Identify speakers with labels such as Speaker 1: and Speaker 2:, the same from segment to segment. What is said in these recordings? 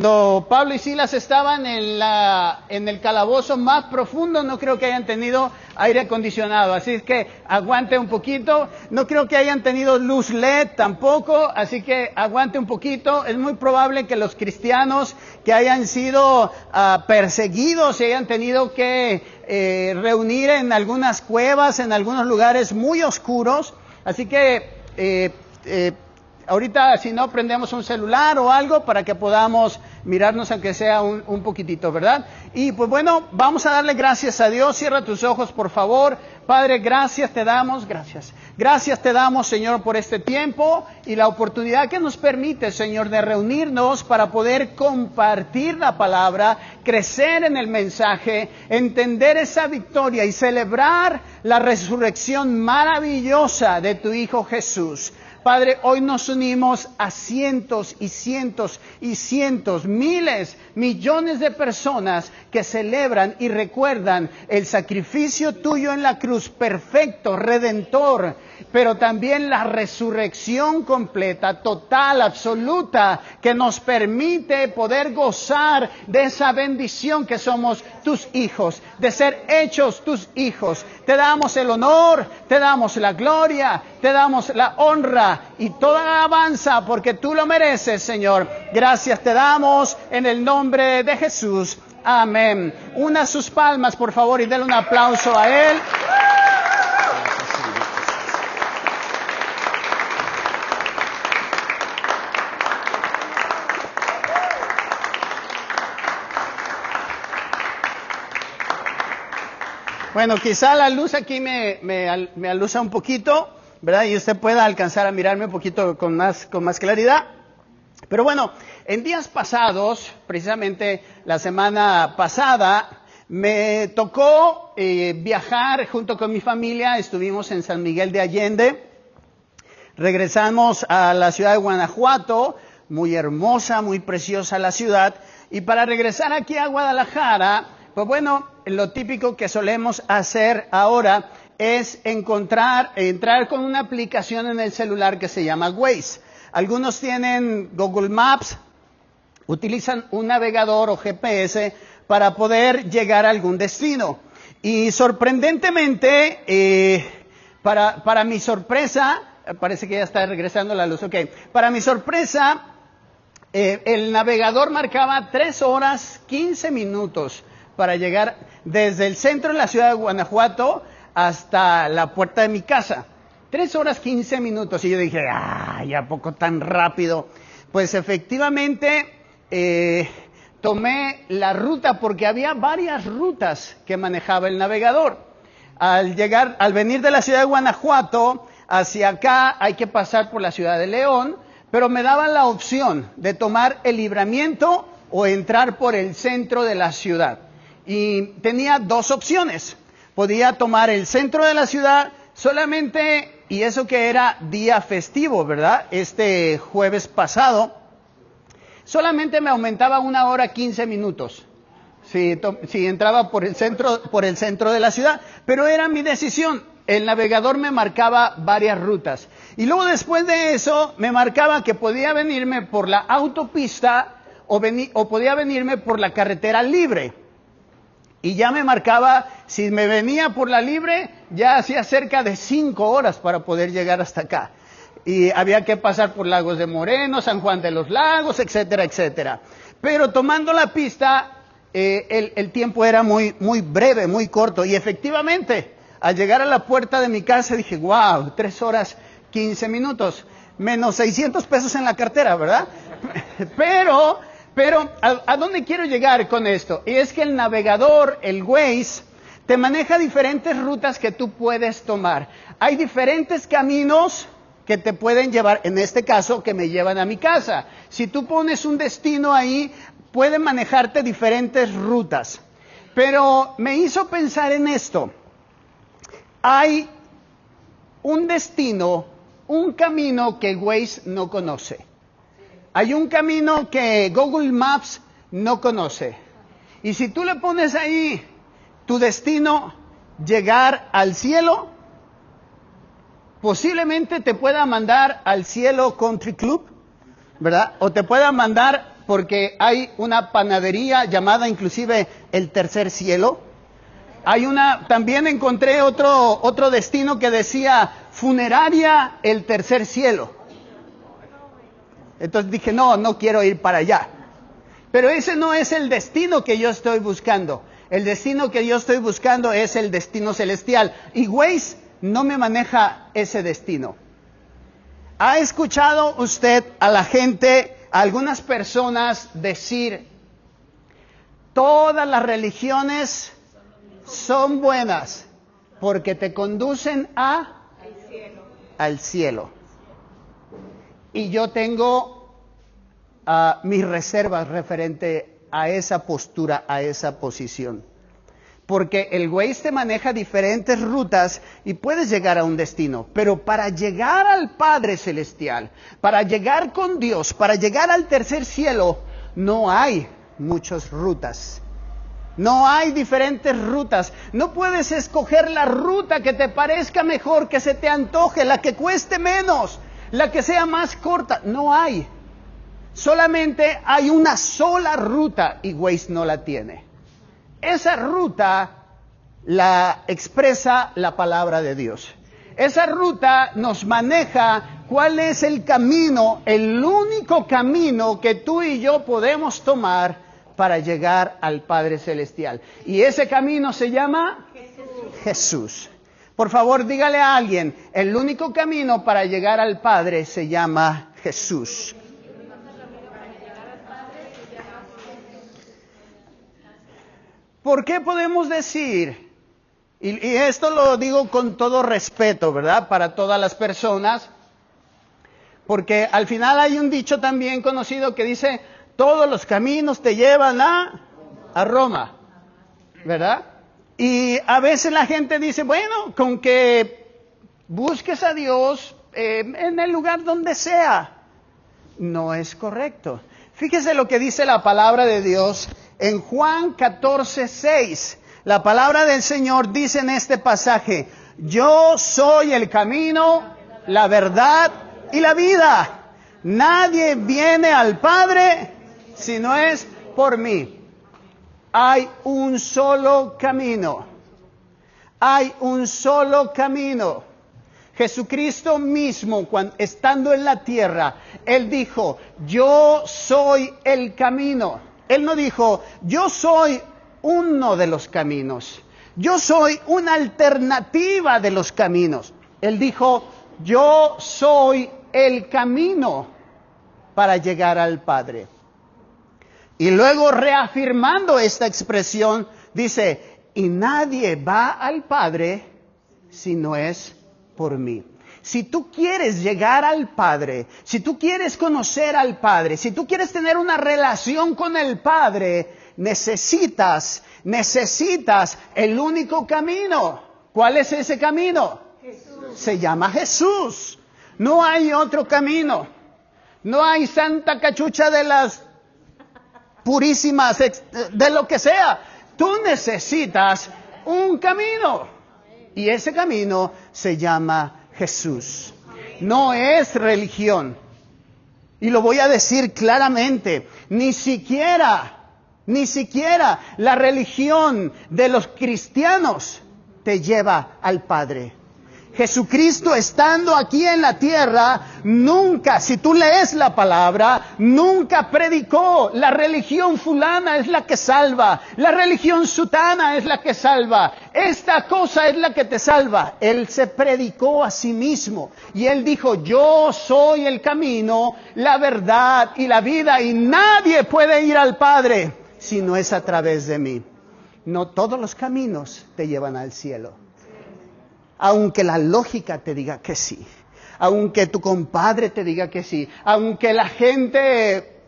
Speaker 1: Cuando Pablo y Silas estaban en el calabozo más profundo, no creo que hayan tenido aire acondicionado, así es que aguante un poquito. No creo que hayan tenido luz LED tampoco, así que aguante un poquito. Es muy probable que los cristianos que hayan sido perseguidos se hayan tenido que reunir en algunas cuevas, en algunos lugares muy oscuros, así que ahorita, si no, prendemos un celular o algo para que podamos mirarnos aunque sea un poquitito, ¿verdad? Y pues bueno, vamos a darle gracias a Dios. Cierra tus ojos, por favor. Padre, gracias te damos, gracias. Gracias te damos, Señor, por este tiempo y la oportunidad que nos permite, Señor, de reunirnos para poder compartir la palabra, crecer en el mensaje, entender esa victoria y celebrar la resurrección maravillosa de tu Hijo Jesús. Padre, hoy nos unimos a cientos y cientos y cientos, miles, millones de personas que celebran y recuerdan el sacrificio tuyo en la cruz, perfecto, redentor, pero también la resurrección completa, total, absoluta, que nos permite poder gozar de esa bendición que somos tus hijos, de ser hechos tus hijos. Te damos el honor, te damos la gloria, te damos la honra y toda la alabanza porque tú lo mereces, Señor. Gracias te damos en el nombre de Jesús. Amén. Una sus palmas, por favor, y denle un aplauso a Él. Bueno, quizá la luz aquí me alusa un poquito, ¿verdad? Y usted pueda alcanzar a mirarme un poquito con más claridad. Pero bueno, en días pasados, precisamente la semana pasada, me tocó viajar junto con mi familia. Estuvimos en San Miguel de Allende. Regresamos a la ciudad de Guanajuato, muy hermosa, muy preciosa la ciudad. Y para regresar aquí a Guadalajara, pues bueno, lo típico que solemos hacer ahora es entrar con una aplicación en el celular que se llama Waze. Algunos tienen Google Maps, utilizan un navegador o GPS para poder llegar a algún destino. Y sorprendentemente, para mi sorpresa, parece que ya está regresando la luz, ok. Para mi sorpresa, el navegador marcaba 3 horas 15 minutos para llegar desde el centro de la ciudad de Guanajuato hasta la puerta de mi casa. 3 horas 15 minutos. Y yo dije, ¡ay, a poco tan rápido! Pues efectivamente tomé la ruta porque había varias rutas que manejaba el navegador. Al venir de la ciudad de Guanajuato hacia acá hay que pasar por la ciudad de León, pero me daban la opción de tomar el Libramiento o entrar por el centro de la ciudad. Y tenía 2 opciones. Podía tomar el centro de la ciudad solamente, y eso que era día festivo, ¿verdad? Este jueves pasado, solamente me aumentaba 1 hora 15 minutos. Si entraba por el centro de la ciudad, pero era mi decisión. El navegador me marcaba varias rutas. Y luego después de eso, me marcaba que podía venirme por la autopista o podía venirme por la carretera libre. Y ya me marcaba, si me venía por la libre, ya hacía cerca de 5 horas para poder llegar hasta acá. Y había que pasar por Lagos de Moreno, San Juan de los Lagos, etcétera, etcétera. Pero tomando la pista, el tiempo era muy breve, muy corto. Y efectivamente, al llegar a la puerta de mi casa dije, wow, 3 horas 15 minutos, menos 600 pesos en la cartera, ¿verdad? Pero, ¿a dónde quiero llegar con esto? Y es que el navegador, el Waze, te maneja diferentes rutas que tú puedes tomar. Hay diferentes caminos que te pueden llevar, en este caso, que me llevan a mi casa. Si tú pones un destino ahí, puede manejarte diferentes rutas. Pero me hizo pensar en esto. Hay un destino, un camino que Waze no conoce. Hay un camino que Google Maps no conoce. Y si tú le pones ahí tu destino, llegar al cielo, posiblemente te pueda mandar al Cielo Country Club, ¿verdad? O te pueda mandar porque hay una panadería llamada inclusive el Tercer Cielo. También encontré otro destino que decía funeraria el Tercer Cielo. Entonces dije, no quiero ir para allá. Pero ese no es el destino que yo estoy buscando. El destino que yo estoy buscando es el destino celestial. Y Waze no me maneja ese destino. ¿Ha escuchado usted a la gente, a algunas personas decir, todas las religiones son buenas porque te conducen al cielo? Y yo tengo mis reservas referente a esa postura, a esa posición. Porque el Waze te maneja diferentes rutas y puedes llegar a un destino. Pero para llegar al Padre Celestial, para llegar con Dios, para llegar al tercer cielo, no hay muchas rutas. No hay diferentes rutas. No puedes escoger la ruta que te parezca mejor, que se te antoje, la que cueste menos, la que sea más corta. No hay. Solamente hay una sola ruta y Waze no la tiene. Esa ruta la expresa la palabra de Dios. Esa ruta nos maneja cuál es el camino, el único camino que tú y yo podemos tomar para llegar al Padre Celestial. Y ese camino se llama Jesús. Por favor, dígale a alguien, el único camino para llegar al Padre se llama Jesús. ¿Por qué podemos decir, y esto lo digo con todo respeto, ¿verdad?, para todas las personas, porque al final hay un dicho también conocido que dice, todos los caminos te llevan a Roma, ¿verdad? Y a veces la gente dice, bueno, con que busques a Dios en el lugar donde sea. No es correcto. Fíjese lo que dice la palabra de Dios en Juan 14:6. La palabra del Señor dice en este pasaje, yo soy el camino, la verdad y la vida. Nadie viene al Padre si no es por mí. Hay un solo camino. Hay un solo camino. Jesucristo mismo, estando en la tierra, Él dijo, yo soy el camino. Él no dijo, yo soy uno de los caminos. Yo soy una alternativa de los caminos. Él dijo, yo soy el camino para llegar al Padre. Y luego reafirmando esta expresión, dice, y nadie va al Padre si no es por mí. Si tú quieres llegar al Padre, si tú quieres conocer al Padre, si tú quieres tener una relación con el Padre, necesitas el único camino. ¿Cuál es ese camino? Jesús. Se llama Jesús. No hay otro camino. No hay Santa Cachucha de las purísimas, de lo que sea. Tú necesitas un camino. Y ese camino se llama Jesús. No es religión. Y lo voy a decir claramente. Ni siquiera la religión de los cristianos te lleva al Padre. Jesucristo estando aquí en la tierra, nunca, si tú lees la palabra, nunca predicó, la religión fulana es la que salva, la religión sutana es la que salva, esta cosa es la que te salva. Él se predicó a sí mismo y Él dijo, yo soy el camino, la verdad y la vida y nadie puede ir al Padre si no es a través de mí. No todos los caminos te llevan al cielo. Aunque la lógica te diga que sí, aunque tu compadre te diga que sí, aunque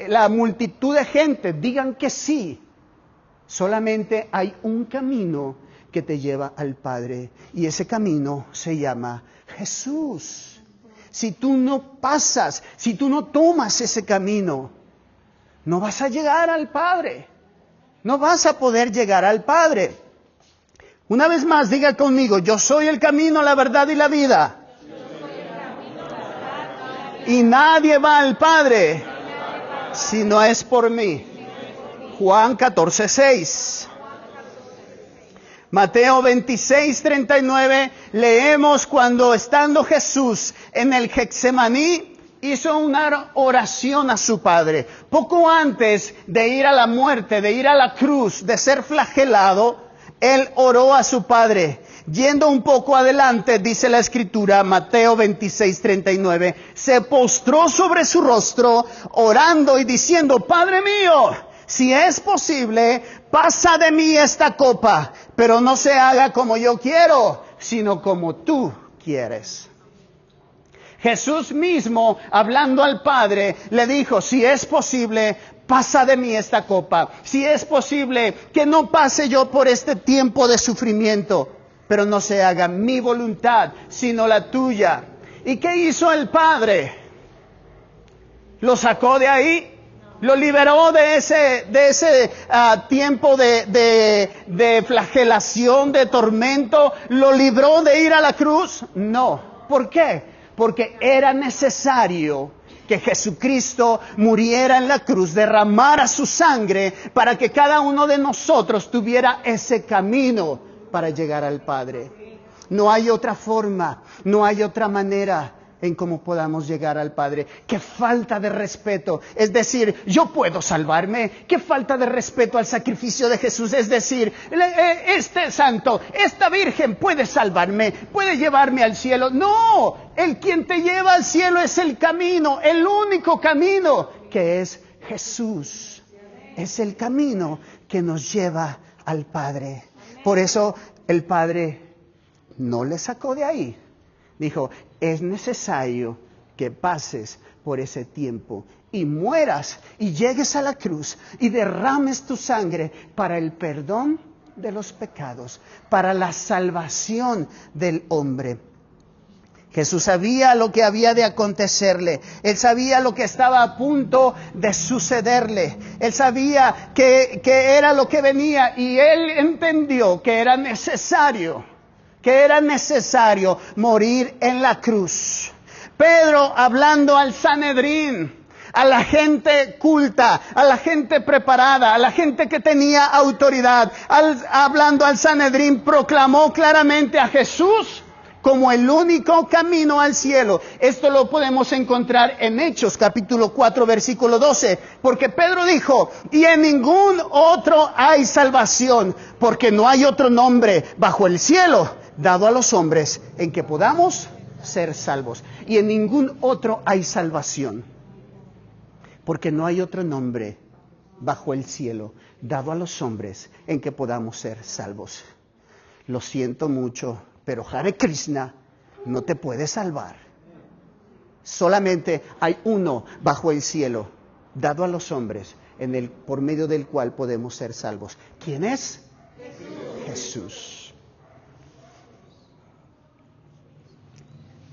Speaker 1: la multitud de gente digan que sí, solamente hay un camino que te lleva al Padre y ese camino se llama Jesús. Si tú no pasas, si tú no tomas ese camino, no vas a llegar al Padre, no vas a poder llegar al Padre. Una vez más, diga conmigo, yo soy el camino, la verdad y la vida. Y nadie va al Padre si no es por mí. Juan 14:6. Mateo 26:39, leemos cuando estando Jesús en el Getsemaní, hizo una oración a su Padre. Poco antes de ir a la muerte, de ir a la cruz, de ser flagelado, Él oró a su Padre. Yendo un poco adelante, dice la Escritura, Mateo 26:39, se postró sobre su rostro, orando y diciendo, Padre mío, si es posible, pasa de mí esta copa, pero no se haga como yo quiero, sino como tú quieres. Jesús mismo, hablando al Padre, le dijo, si es posible, pasa de mí esta copa. Si es posible, que no pase yo por este tiempo de sufrimiento, pero no se haga mi voluntad, sino la tuya. ¿Y qué hizo el Padre? ¿Lo sacó de ahí? ¿Lo liberó de ese tiempo de flagelación, de tormento? ¿Lo libró de ir a la cruz? No. ¿Por qué? Porque era necesario que Jesucristo muriera en la cruz, derramara su sangre para que cada uno de nosotros tuviera ese camino para llegar al Padre. No hay otra forma, no hay otra manera en cómo podamos llegar al Padre. ¡Qué falta de respeto! Es decir, yo puedo salvarme. ¡Qué falta de respeto al sacrificio de Jesús! Es decir, este santo, esta virgen puede salvarme, puede llevarme al cielo. ¡No! El quien te lleva al cielo es el camino, el único camino, que es Jesús. Es el camino que nos lleva al Padre. Por eso el Padre no le sacó de ahí. Dijo, es necesario que pases por ese tiempo y mueras y llegues a la cruz y derrames tu sangre para el perdón de los pecados, para la salvación del hombre. Jesús sabía lo que había de acontecerle. Él sabía lo que estaba a punto de sucederle. Él sabía que era lo que venía y él entendió que era necesario morir en la cruz. Pedro, hablando al Sanedrín, a la gente culta, a la gente preparada, a la gente que tenía autoridad, hablando al Sanedrín, proclamó claramente a Jesús como el único camino al cielo. Esto lo podemos encontrar en Hechos, capítulo 4, versículo 12. Porque Pedro dijo, y en ningún otro hay salvación, porque no hay otro nombre bajo el cielo dado a los hombres en que podamos ser salvos. Y en ningún otro hay salvación, porque no hay otro nombre bajo el cielo dado a los hombres en que podamos ser salvos. Lo siento mucho, pero Hare Krishna no te puede salvar. Solamente hay uno bajo el cielo, dado a los hombres, por medio del cual podemos ser salvos. ¿Quién es? Jesús.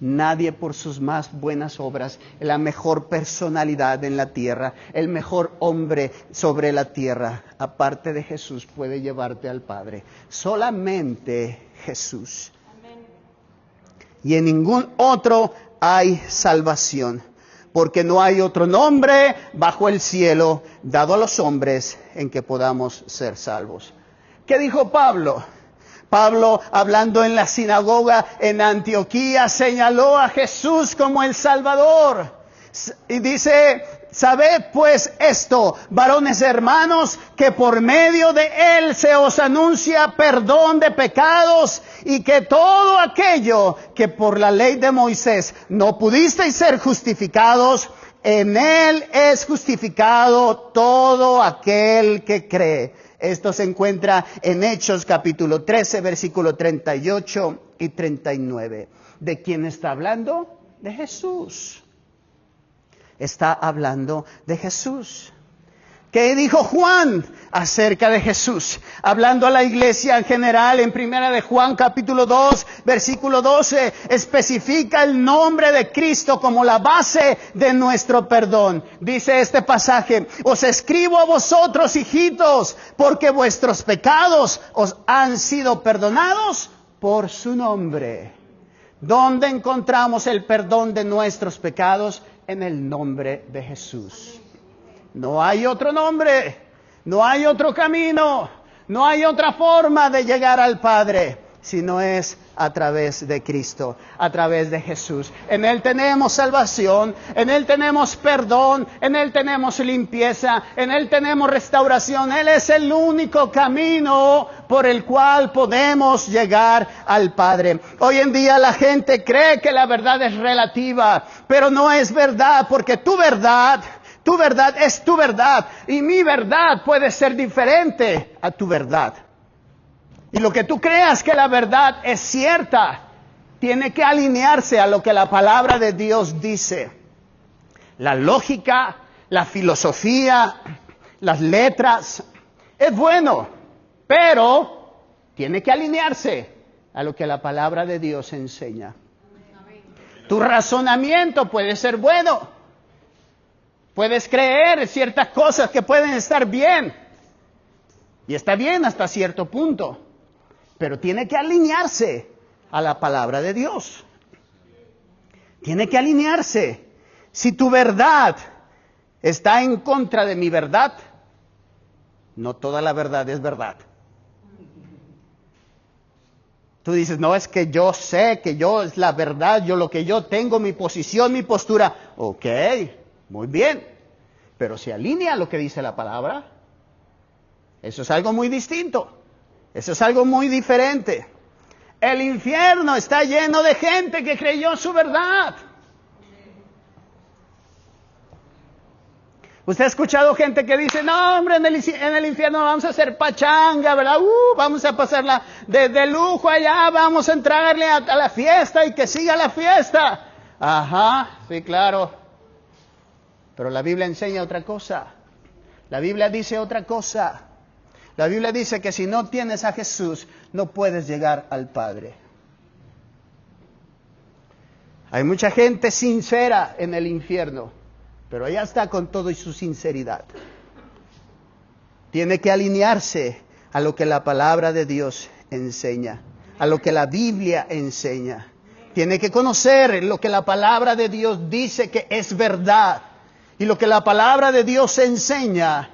Speaker 1: Nadie por sus más buenas obras, la mejor personalidad en la tierra, el mejor hombre sobre la tierra, aparte de Jesús, puede llevarte al Padre. Solamente Jesús. Y en ningún otro hay salvación, porque no hay otro nombre bajo el cielo dado a los hombres en que podamos ser salvos. ¿Qué dijo Pablo? Pablo, hablando en la sinagoga en Antioquía, señaló a Jesús como el Salvador. Y dice, sabed pues esto, varones hermanos, que por medio de Él se os anuncia perdón de pecados, y que todo aquello que por la ley de Moisés no pudisteis ser justificados, en Él es justificado todo aquel que cree. Esto se encuentra en Hechos capítulo 13, versículo 38 y 39. ¿De quién está hablando? De Jesús. Está hablando de Jesús. ¿Qué dijo Juan acerca de Jesús? Hablando a la iglesia en general, en primera de Juan capítulo 2, versículo 12, especifica el nombre de Cristo como la base de nuestro perdón. Dice este pasaje, os escribo a vosotros, hijitos, porque vuestros pecados os han sido perdonados por su nombre. ¿Dónde encontramos el perdón de nuestros pecados? En el nombre de Jesús. No hay otro nombre, no hay otro camino, no hay otra forma de llegar al Padre, si no es a través de Cristo, a través de Jesús. En Él tenemos salvación, en Él tenemos perdón, en Él tenemos limpieza, en Él tenemos restauración. Él es el único camino por el cual podemos llegar al Padre. Hoy en día la gente cree que la verdad es relativa, pero no es verdad, porque tu verdad es tu verdad, y mi verdad puede ser diferente a tu verdad. Y lo que tú creas que la verdad es cierta, tiene que alinearse a lo que la palabra de Dios dice. La lógica, la filosofía, las letras, es bueno, pero tiene que alinearse a lo que la palabra de Dios enseña. Tu razonamiento puede ser bueno. Puedes creer ciertas cosas que pueden estar bien. Y está bien hasta cierto punto. Pero tiene que alinearse a la palabra de Dios. Tiene que alinearse. Si tu verdad está en contra de mi verdad, no toda la verdad es verdad. Tú dices, no, es que yo sé que yo es la verdad, yo lo que yo tengo, mi posición, mi postura. Ok, muy bien. Pero se alinea a lo que dice la palabra. Eso es algo muy distinto. Eso es algo muy diferente. El infierno está lleno de gente que creyó su verdad. Usted ha escuchado gente que dice, no hombre, en el infierno vamos a hacer pachanga, ¿verdad? Vamos a pasarla de lujo allá, vamos a entrarle a la fiesta y que siga la fiesta. Ajá, sí, claro. Pero la Biblia enseña otra cosa. La Biblia dice otra cosa. La Biblia dice que si no tienes a Jesús, no puedes llegar al Padre. Hay mucha gente sincera en el infierno, pero allá está con todo y su sinceridad. Tiene que alinearse a lo que la palabra de Dios enseña, a lo que la Biblia enseña. Tiene que conocer lo que la palabra de Dios dice que es verdad. Y lo que la palabra de Dios enseña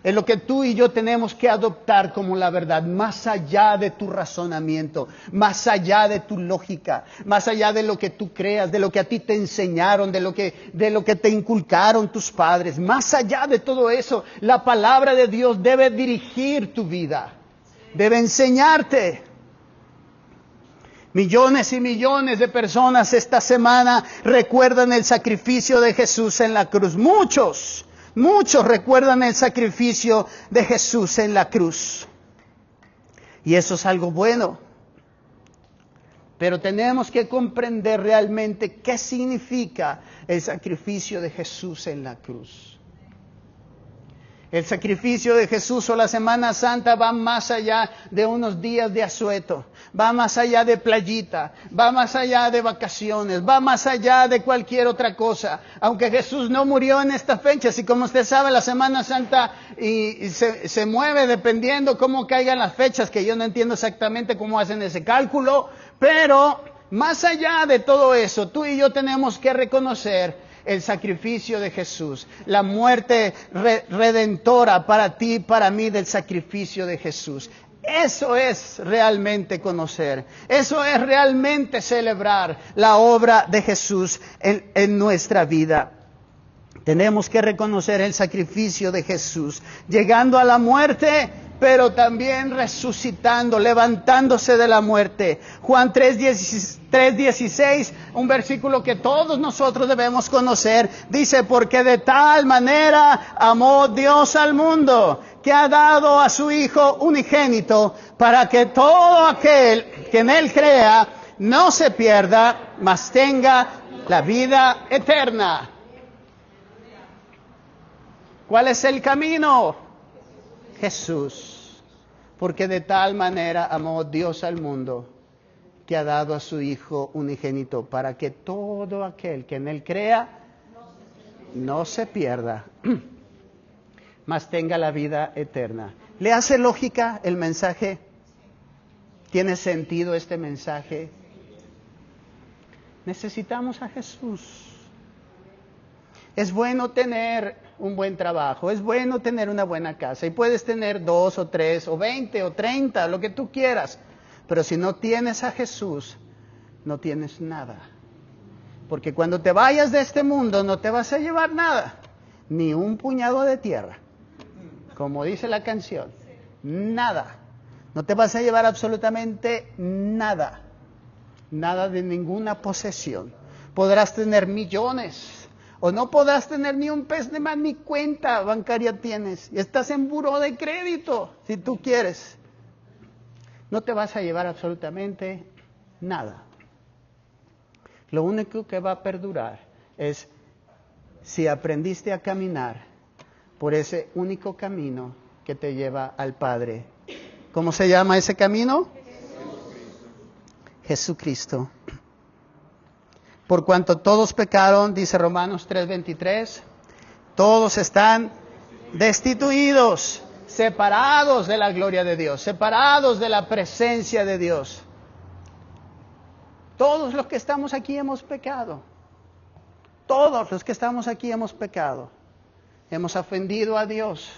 Speaker 1: es lo que tú y yo tenemos que adoptar como la verdad, más allá de tu razonamiento, más allá de tu lógica, más allá de lo que tú creas, de lo que a ti te enseñaron, de lo que te inculcaron tus padres. Más allá de todo eso, la palabra de Dios debe dirigir tu vida, debe enseñarte. Millones y millones de personas esta semana recuerdan el sacrificio de Jesús en la cruz. Muchos recuerdan el sacrificio de Jesús en la cruz. Y eso es algo bueno. Pero tenemos que comprender realmente qué significa el sacrificio de Jesús en la cruz. El sacrificio de Jesús o la Semana Santa va más allá de unos días de asueto, va más allá de playita, va más allá de vacaciones, va más allá de cualquier otra cosa. Aunque Jesús no murió en estas fechas, y como usted sabe, la Semana Santa se mueve dependiendo cómo caigan las fechas, que yo no entiendo exactamente cómo hacen ese cálculo, pero más allá de todo eso, tú y yo tenemos que reconocer el sacrificio de Jesús, la muerte redentora para ti y para mí del sacrificio de Jesús. Eso es realmente conocer, eso es realmente celebrar la obra de Jesús en nuestra vida. Tenemos que reconocer el sacrificio de Jesús, llegando a la muerte, pero también resucitando, levantándose de la muerte. Juan 3:16, un versículo que todos nosotros debemos conocer, dice, porque de tal manera amó Dios al mundo, que ha dado a su Hijo unigénito, para que todo aquel que en Él crea no se pierda, mas tenga la vida eterna. ¿Cuál es el camino? Jesús, porque de tal manera amó Dios al mundo, que ha dado a su Hijo unigénito, para que todo aquel que en Él crea no se pierda, mas tenga la vida eterna. ¿Le hace lógica el mensaje? ¿Tiene sentido este mensaje? Necesitamos a Jesús. Es bueno tener un buen trabajo, es bueno tener una buena casa, y puedes tener 2 o 3 o 20 o 30, lo que tú quieras, pero si no tienes a Jesús, no tienes nada. Porque cuando te vayas de este mundo no te vas a llevar nada, ni un puñado de tierra, como dice la canción, nada. No te vas a llevar absolutamente nada, nada de ninguna posesión. Podrás tener millones, o no podrás tener ni un pez de más, ni cuenta bancaria tienes, y estás en buró de crédito, si tú quieres. No te vas a llevar absolutamente nada. Lo único que va a perdurar es si aprendiste a caminar por ese único camino que te lleva al Padre. ¿Cómo se llama ese camino? Jesucristo. Por cuanto todos pecaron, dice Romanos 3:23, todos están destituidos, separados de la gloria de Dios, separados de la presencia de Dios. Todos los que estamos aquí hemos pecado. Todos los que estamos aquí hemos pecado. Hemos ofendido a Dios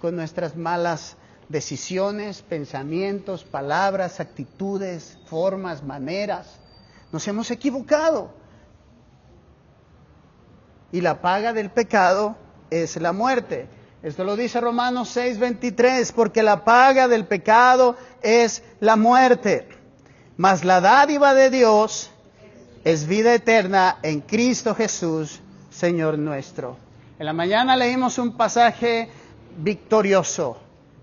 Speaker 1: con nuestras malas decisiones, pensamientos, palabras, actitudes, formas, maneras. Nos hemos equivocado. Y la paga del pecado es la muerte. Esto lo dice Romanos 6:23, porque la paga del pecado es la muerte. Mas la dádiva de Dios es vida eterna en Cristo Jesús, Señor nuestro. En la mañana leímos un pasaje victorioso,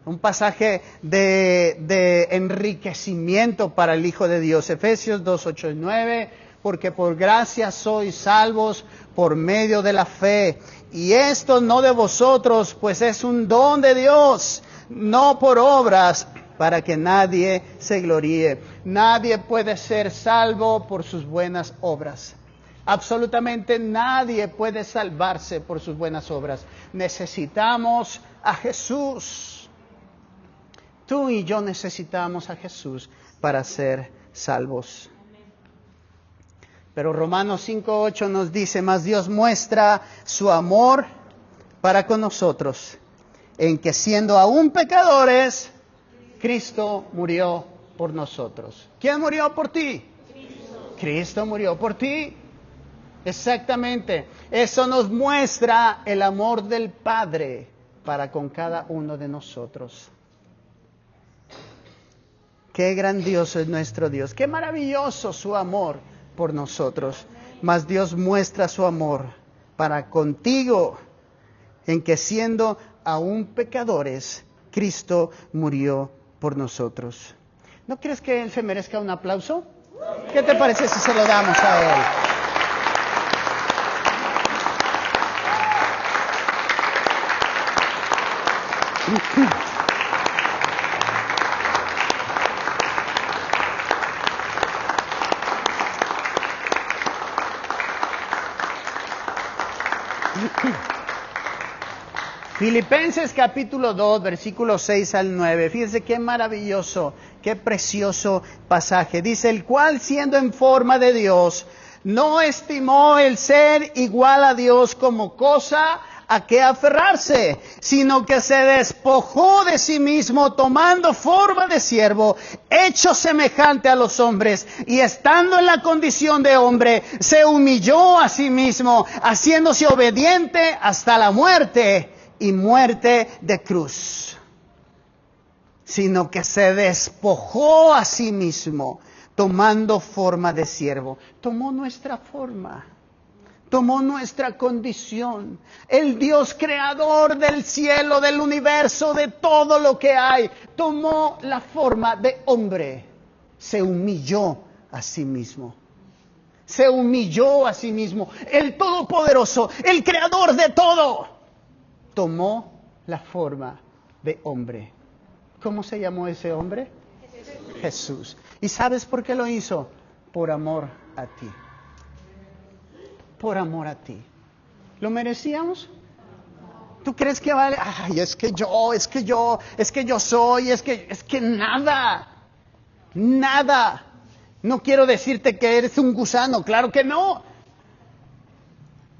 Speaker 1: un pasaje de enriquecimiento para el Hijo de Dios. Efesios 2:8-9, porque por gracia sois salvos por medio de la fe. Y esto no de vosotros, pues es un don de Dios, no por obras, para que nadie se gloríe. Nadie puede ser salvo por sus buenas obras. Absolutamente nadie puede salvarse por sus buenas obras. Necesitamos a Jesús. Tú y yo necesitamos a Jesús para ser salvos. Pero Romanos 5:8 nos dice, mas Dios muestra su amor para con nosotros, en que siendo aún pecadores, Cristo murió por nosotros. ¿Quién murió por ti? Cristo murió por ti. Exactamente. Eso nos muestra el amor del Padre para con cada uno de nosotros. Qué grandioso es nuestro Dios. Qué maravilloso su amor por nosotros. Mas Dios muestra su amor para contigo, en que siendo aún pecadores, Cristo murió por nosotros. ¿No crees que Él se merezca un aplauso? ¿Qué te parece si se lo damos a Él? Filipenses capítulo 2, versículos 6 al 9. Fíjense qué maravilloso, qué precioso pasaje. Dice, el cual siendo en forma de Dios, no estimó el ser igual a Dios como cosa a que aferrarse, sino que se despojó de sí mismo, tomando forma de siervo, hecho semejante a los hombres, y estando en la condición de hombre, se humilló a sí mismo, haciéndose obediente hasta la muerte, y muerte de cruz. Sino que se despojó a sí mismo, tomando forma de siervo. Tomó nuestra forma. Tomó nuestra condición. El Dios creador del cielo, del universo, de todo lo que hay, tomó la forma de hombre. Se humilló a sí mismo. Se humilló a sí mismo. El Todopoderoso, el creador de todo, tomó la forma de hombre. ¿Cómo se llamó ese hombre? Jesús. ¿Y sabes por qué lo hizo? Por amor a ti. Por amor a ti. ¿Lo merecíamos? ¿Tú crees que vale? Ay, es que yo soy, es que nada. No quiero decirte que eres un gusano, claro que no.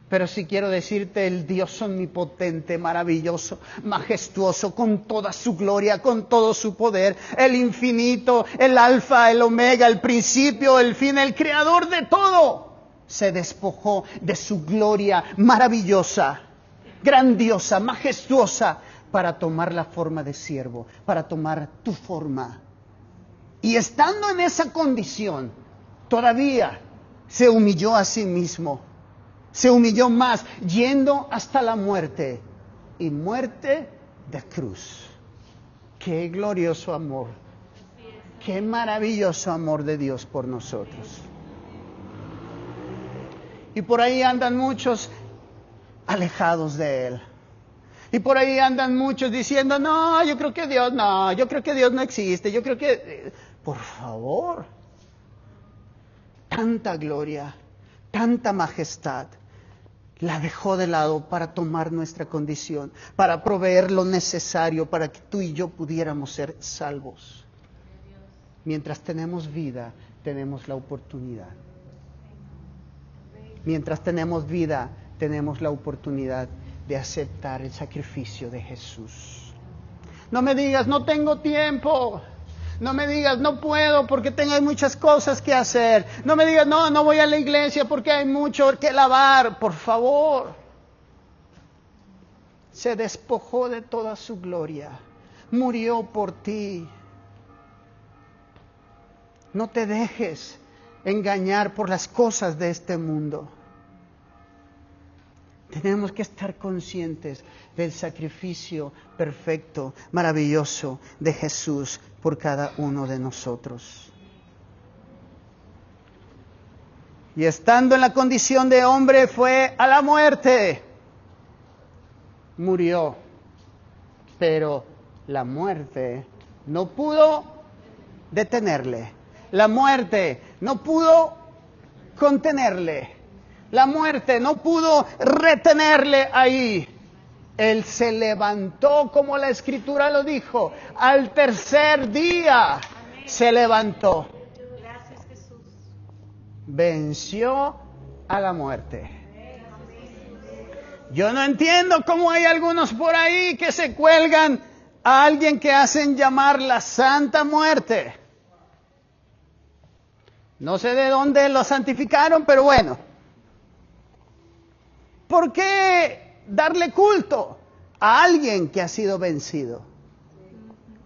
Speaker 1: Pero sí quiero decirte, el Dios omnipotente, maravilloso, majestuoso, con toda su gloria, con todo su poder, el infinito, el alfa, el omega, el principio, el fin, el creador de todo, se despojó de su gloria maravillosa, grandiosa, majestuosa, para tomar la forma de siervo, para tomar tu forma. Y estando en esa condición, todavía se humilló a sí mismo. Se humilló más, yendo hasta la muerte, y muerte de cruz. Qué glorioso amor, qué maravilloso amor de Dios por nosotros. Y por ahí andan muchos alejados de Él. Y por ahí andan muchos diciendo, no, yo creo que Dios no existe, yo creo que... Por favor, tanta gloria, tanta majestad, la dejó de lado para tomar nuestra condición, para proveer lo necesario para que tú y yo pudiéramos ser salvos. Mientras tenemos vida, tenemos la oportunidad. Mientras tenemos vida, tenemos la oportunidad de aceptar el sacrificio de Jesús. No me digas, no tengo tiempo. No me digas, no puedo porque tengo muchas cosas que hacer. No me digas, no voy a la iglesia porque hay mucho que lavar. Por favor. Se despojó de toda su gloria. Murió por ti. No te dejes engañar por las cosas de este mundo. Tenemos que estar conscientes del sacrificio perfecto, maravilloso de Jesús por cada uno de nosotros. Y estando en la condición de hombre, fue a la muerte. Murió. Pero la muerte no pudo detenerle. La muerte no pudo contenerle. La muerte no pudo retenerle ahí. Él se levantó, como la Escritura lo dijo, al tercer día. Amén. Se levantó.
Speaker 2: Gracias, Jesús.
Speaker 1: Venció a la muerte. Yo no entiendo cómo hay algunos por ahí que se cuelgan a alguien que hacen llamar la Santa Muerte. No sé de dónde lo santificaron, pero bueno. ¿Por qué darle culto a alguien que ha sido vencido?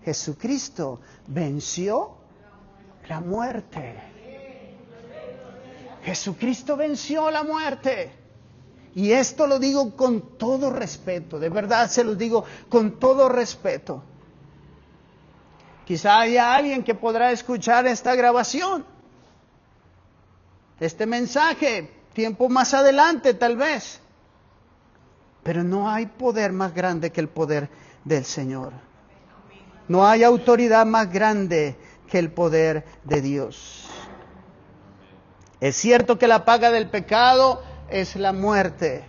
Speaker 1: Jesucristo venció la muerte. Jesucristo venció la muerte. Y esto lo digo con todo respeto, de verdad se los digo con todo respeto. Quizá haya alguien que podrá escuchar esta grabación, este mensaje, tiempo más adelante tal vez. Pero no hay poder más grande que el poder del Señor. No hay autoridad más grande que el poder de Dios. Es cierto que la paga del pecado es la muerte.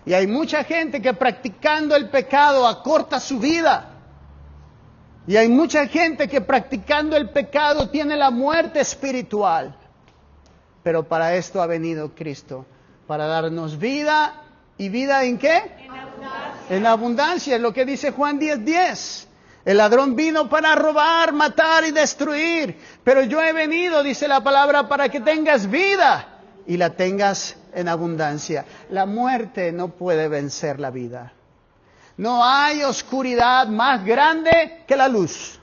Speaker 1: Y hay mucha gente que practicando el pecado acorta su vida. Y hay mucha gente que practicando el pecado tiene la muerte espiritual. Pero para esto ha venido Cristo, para darnos vida. ¿Y vida en qué?
Speaker 2: En abundancia.
Speaker 1: En abundancia, es lo que dice Juan 10:10. El ladrón vino para robar, matar y destruir. Pero yo he venido, dice la palabra, para que tengas vida y la tengas en abundancia. La muerte no puede vencer la vida. No hay oscuridad más grande que la luz.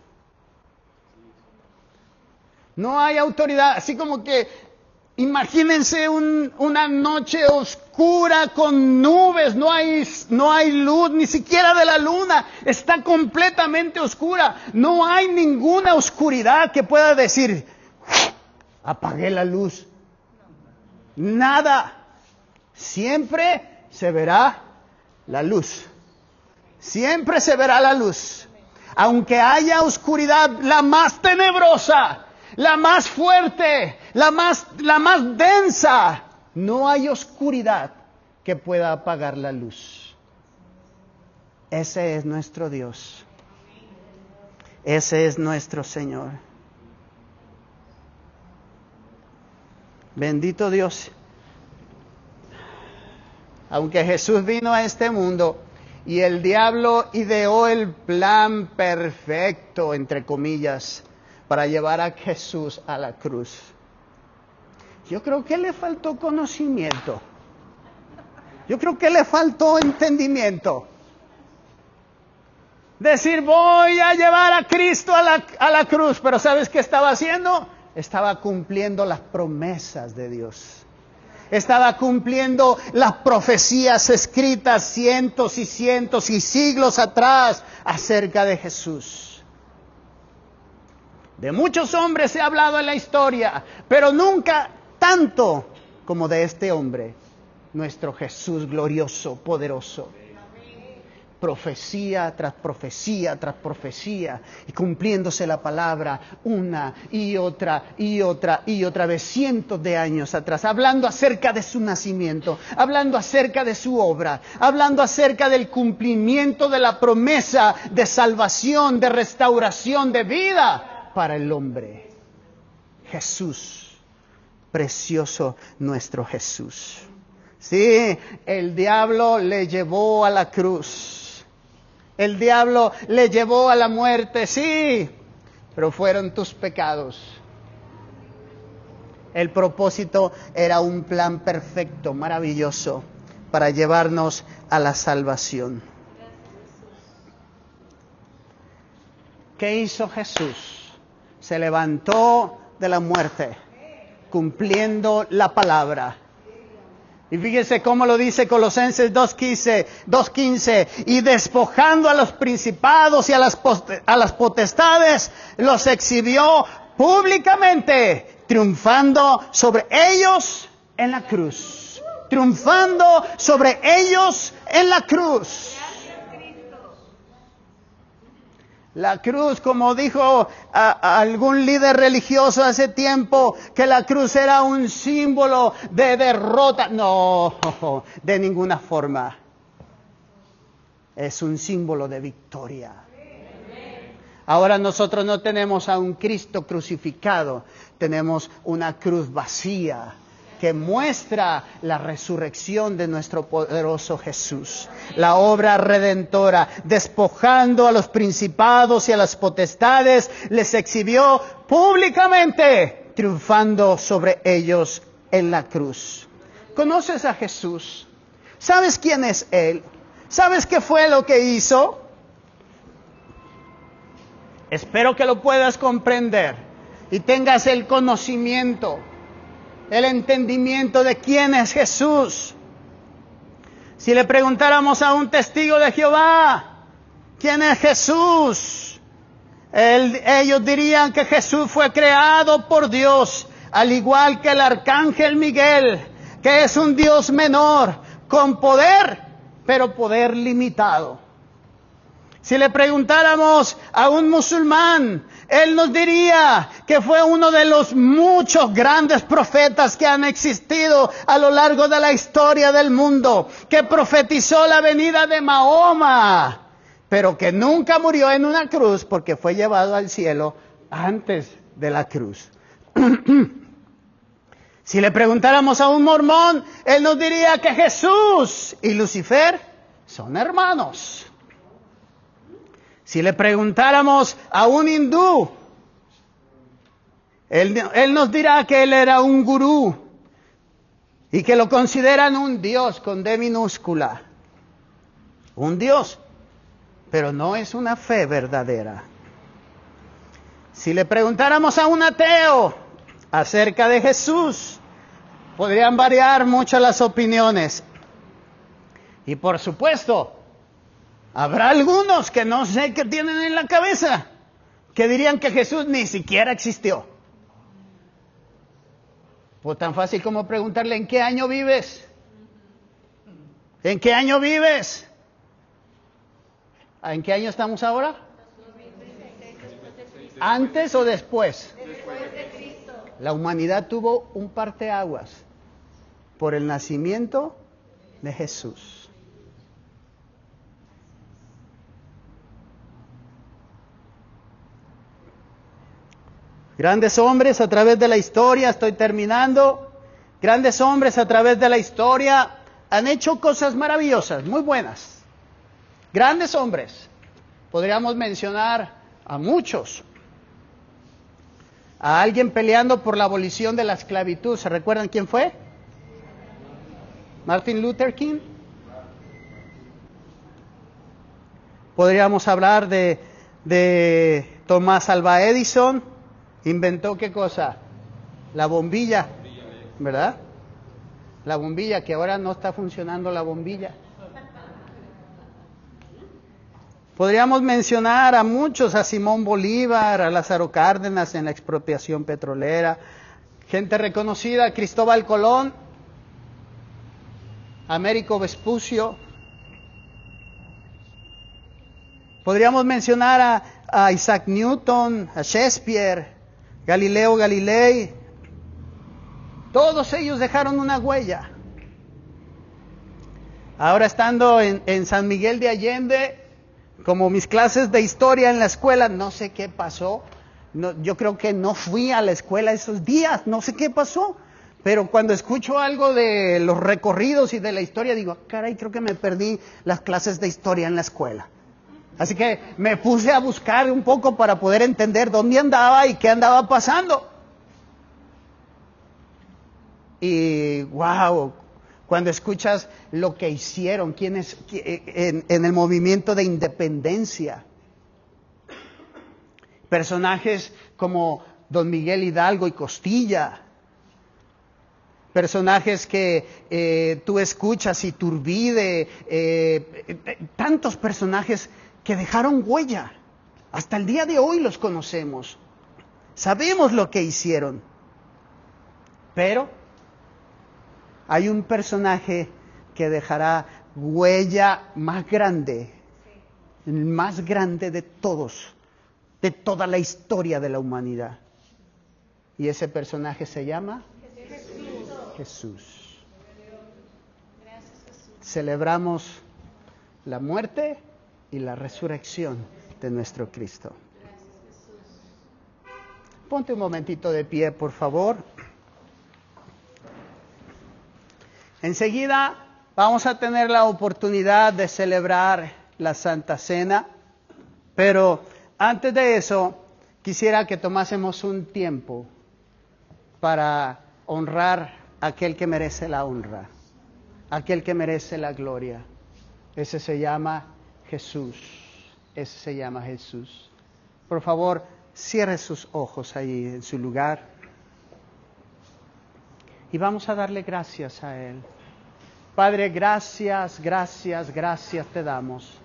Speaker 1: No hay autoridad, así como que imagínense una noche oscura con nubes, no hay luz, ni siquiera de la luna, está completamente oscura. No hay ninguna oscuridad que pueda decir, apagué la luz. Nada. Siempre se verá la luz. Siempre se verá la luz. Aunque haya oscuridad, la más tenebrosa, la más fuerte, la más densa, no hay oscuridad que pueda apagar la luz. Ese es nuestro Dios. Ese es nuestro Señor. Bendito Dios. Aunque Jesús vino a este mundo y el diablo ideó el plan perfecto, entre comillas, para llevar a Jesús a la cruz. Yo creo que le faltó conocimiento. Yo creo que le faltó entendimiento. Decir, voy a llevar a Cristo a la cruz. Pero ¿sabes qué estaba haciendo? Estaba cumpliendo las promesas de Dios. Estaba cumpliendo las profecías escritas cientos y cientos y siglos atrás acerca de Jesús. De muchos hombres se ha hablado en la historia, pero nunca tanto como de este hombre, nuestro Jesús glorioso, poderoso. Profecía tras profecía tras profecía, y cumpliéndose la palabra una y otra y otra y otra vez, cientos de años atrás, hablando acerca de su nacimiento, hablando acerca de su obra, hablando acerca del cumplimiento de la promesa de salvación, de restauración, de vida para el hombre. Jesús, precioso nuestro Jesús. Sí, el diablo le llevó a la cruz. El diablo le llevó a la muerte, sí, pero fueron tus pecados. El propósito era un plan perfecto, maravilloso, para llevarnos a la salvación. ¿Qué hizo Jesús? Se levantó de la muerte, cumpliendo la palabra. Y fíjese cómo lo dice Colosenses 2:15, y despojando a los principados y a las potestades, los exhibió públicamente, triunfando sobre ellos en la cruz. Triunfando sobre ellos en la cruz. La cruz, como dijo a algún líder religioso hace tiempo, que la cruz era un símbolo de derrota. No, de ninguna forma. Es un símbolo de victoria. Ahora nosotros no tenemos a un Cristo crucificado, tenemos una cruz vacía, que muestra la resurrección de nuestro poderoso Jesús. La obra redentora, despojando a los principados y a las potestades, les exhibió públicamente, triunfando sobre ellos en la cruz. ¿Conoces a Jesús? ¿Sabes quién es Él? ¿Sabes qué fue lo que hizo? Espero que lo puedas comprender y tengas el conocimiento, el entendimiento de quién es Jesús. Si le preguntáramos a un testigo de Jehová, ¿quién es Jesús? Ellos dirían que Jesús fue creado por Dios, al igual que el arcángel Miguel, que es un Dios menor, con poder, pero poder limitado. Si le preguntáramos a un musulmán, él nos diría que fue uno de los muchos grandes profetas que han existido a lo largo de la historia del mundo, que profetizó la venida de Mahoma, pero que nunca murió en una cruz porque fue llevado al cielo antes de la cruz. Si le preguntáramos a un mormón, él nos diría que Jesús y Lucifer son hermanos. Si le preguntáramos a un hindú, él nos dirá que él era un gurú y que lo consideran un Dios con D minúscula. Un Dios, pero no es una fe verdadera. Si le preguntáramos a un ateo acerca de Jesús, podrían variar mucho las opiniones. Y por supuesto, habrá algunos que no sé qué tienen en la cabeza, que dirían que Jesús ni siquiera existió. Pues tan fácil como preguntarle, ¿en qué año vives? ¿En qué año vives? ¿En qué año estamos ahora? ¿Antes o después?
Speaker 2: Después de Cristo.
Speaker 1: La humanidad tuvo un parteaguas por el nacimiento de Jesús. Grandes hombres a través de la historia, estoy terminando, grandes hombres a través de la historia han hecho cosas maravillosas, muy buenas. Grandes hombres. Podríamos mencionar a muchos. A alguien peleando por la abolición de la esclavitud. ¿Se recuerdan quién fue? Martin Luther King. Podríamos hablar de Thomas Alva Edison. Inventó ¿qué cosa? La bombilla, ¿verdad? La bombilla, que ahora no está funcionando la bombilla. Podríamos mencionar a muchos, a Simón Bolívar, a Lázaro Cárdenas en la expropiación petrolera, gente reconocida, Cristóbal Colón, Américo Vespucio. Podríamos mencionar a Isaac Newton, a Shakespeare, Galileo Galilei. Todos ellos dejaron una huella. Ahora estando en San Miguel de Allende, como mis clases de historia en la escuela, no sé qué pasó. Yo creo que no fui a la escuela esos días, no sé qué pasó. Pero cuando escucho algo de los recorridos y de la historia, digo, caray, creo que me perdí las clases de historia en la escuela. Así que me puse a buscar un poco para poder entender dónde andaba y qué andaba pasando. Y wow, cuando escuchas lo que hicieron, quienes en el movimiento de independencia, personajes como Don Miguel Hidalgo y Costilla, personajes que tú escuchas, Iturbide, tantos personajes que dejaron huella. Hasta el día de hoy los conocemos. Sabemos lo que hicieron. Pero hay un personaje que dejará huella más grande, el más grande de todos, de toda la historia de la humanidad. Y ese personaje se llama Jesús. Celebramos la muerte y la resurrección de nuestro Cristo. Ponte un momentito de pie, por favor. Enseguida vamos a tener la oportunidad de celebrar la Santa Cena, pero antes de eso quisiera que tomásemos un tiempo para honrar a aquel que merece la honra, aquel que merece la gloria. Ese se llama Jesús, ese se llama Jesús. Por favor, cierre sus ojos ahí en su lugar y vamos a darle gracias a Él. Padre, gracias, gracias, gracias te damos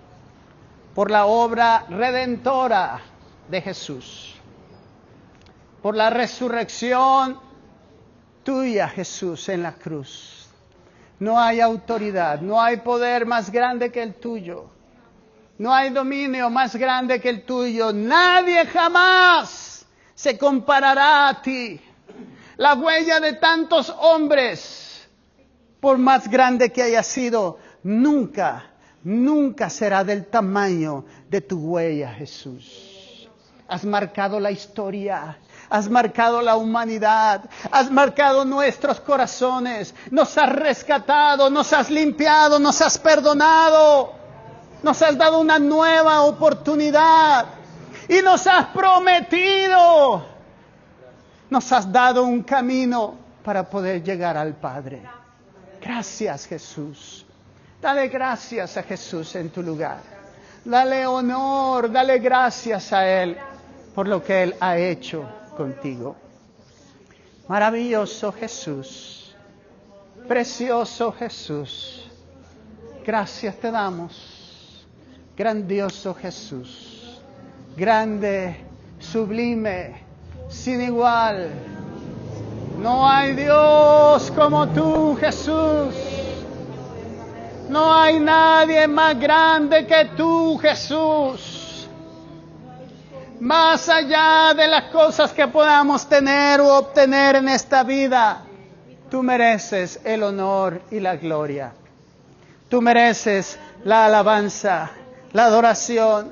Speaker 1: por la obra redentora de Jesús, por la resurrección tuya, Jesús, en la cruz. No hay autoridad, no hay poder más grande que el tuyo, no hay dominio más grande que el tuyo. Nadie jamás se comparará a ti. La huella de tantos hombres, por más grande que haya sido, nunca será del tamaño de tu huella, Jesús. Has marcado la historia, has marcado la humanidad, has marcado nuestros corazones, nos has rescatado, nos has limpiado, nos has perdonado, nos has dado una nueva oportunidad y nos has prometido, nos has dado un camino para poder llegar al Padre. Gracias, Jesús. Dale gracias a Jesús en tu lugar. Dale honor, dale gracias a Él por lo que Él ha hecho contigo. Maravilloso Jesús, precioso Jesús, gracias te damos. Grandioso Jesús, grande, sublime, sin igual. No hay Dios como tú, Jesús. No hay nadie más grande que tú, Jesús. Más allá de las cosas que podamos tener o obtener en esta vida, tú mereces el honor y la gloria. Tú mereces la alabanza, la adoración,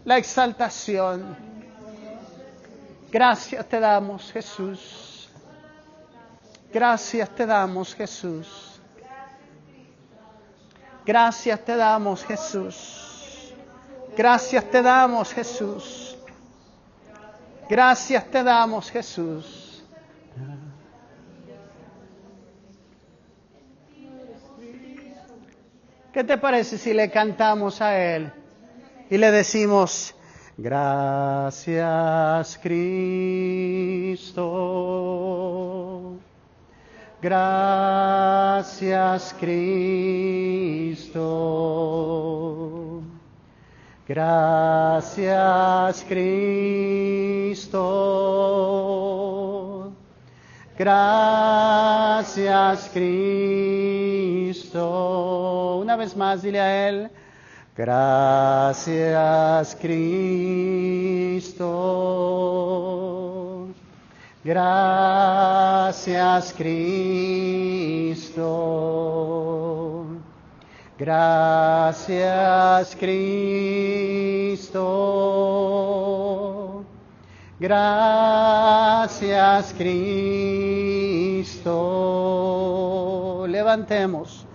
Speaker 1: la exaltación. Gracias te damos, Jesús. Gracias te damos, Jesús. Gracias te damos, Jesús. Gracias te damos, Jesús. Gracias te damos, Jesús. ¿Qué te parece si le cantamos a Él y le decimos, gracias Cristo, gracias Cristo, gracias Cristo, gracias Cristo. Una vez más, dile a Él, gracias Cristo, gracias Cristo, gracias Cristo, gracias Cristo. Levantemos.